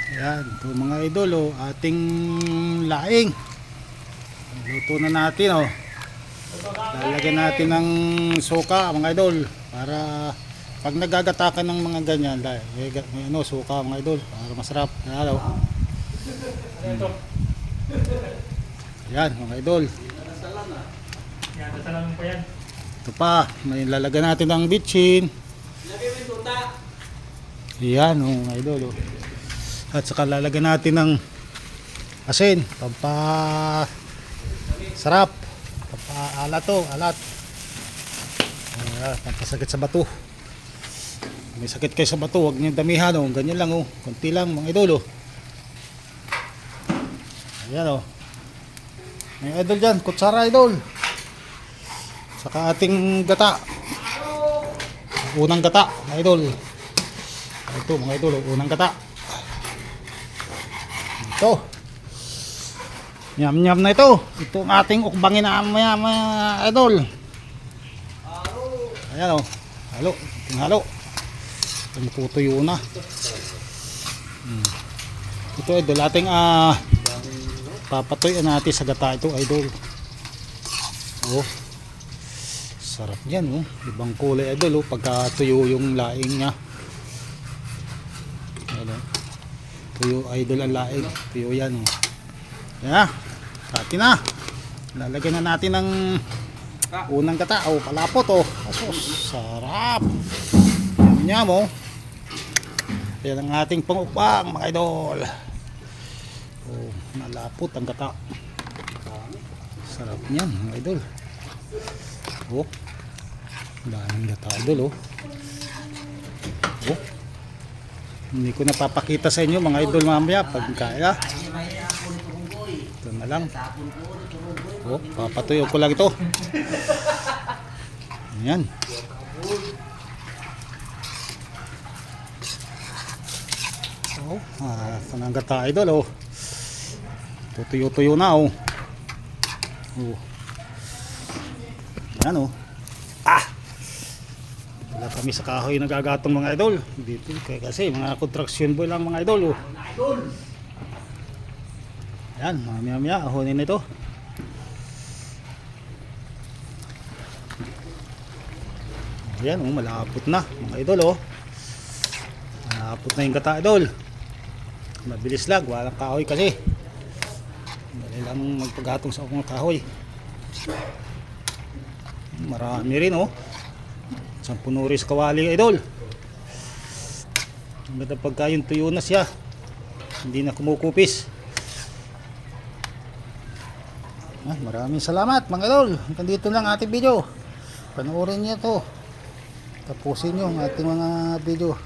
Ayan, ito mga idol, oh, ating laing. Luto na natin, oh. Lalagyan natin ng suka mga idol para pag nagagatakan ng mga ganyan, may ano, suka mga idol para masarap. Ayan, oh. Ayan mga idol. Ito pa, may lalagyan natin ng bitchin. Ayan, oh, mga idol, oh. At saka lalagyan natin ng asin, pampa sarap, pampa alat, to, alat. Pampasakit sa bato. May sakit kayo sa bato, huwag niyo damihan, oh. Ganyan lang, oh. Konti lang mga idol, oh. Ayan, oh. May idol dyan, kutsara idol. Saka ating gata. Unang gata mga idol. Ito mga idol, oh. Unang gata. Ito. Nyam-nyam na ito. Ito ang ating ukbangin na maya idol. Ayan, oh. Halo. Ating halo. Tumutuyo na. Ito idol. Ating papatoy natin sa gata ito idol. Oh. Sarap yan, oh. Ibang kulay idol, oh. Pagka tuyo yung laing niya. Ayan, oh. Tuyo idol ang laing. Tuyo yan, oh. Yan. Atin na. Lalagyan na natin ng unang gata. Oh, palapot, oh. Asos, sarap. Yan, oh. Yan ang ating pangukbang mga idol. Oh, malapot ang gata. Sarap niyan mga idol. Oh. Daming gata idol, oh. Oh. Hindi ko napapakita sa inyo mga idol mamaya pagkaya. Ito na lang. Oh, papatuyo ko lang ito. Ayan. Oh, kanang gata idol, oh. Tutuyo-tuyo na, oh. Oh. Ayan, oh. Wala kami sa kahoy nagagatong mga idol. Dito kasi mga construction boy lang mga idol, oh. Ayan, mamaya ahonin na ito. Ayan, oh, malapot na mga idol, oh. Malapot na yung gata idol. Mabilis lang, walang kahoy kasi. Dali lang magpaghatong sa akong kahoy. Marami rin, oh. 10 nuris kawali idol. Maganda pagka yung tuyo na siya, hindi na kumukupis. Maraming salamat mga idol. Hanggang dito lang ating video. Panoorin niyo to. Tapusin nyo ang ating mga video.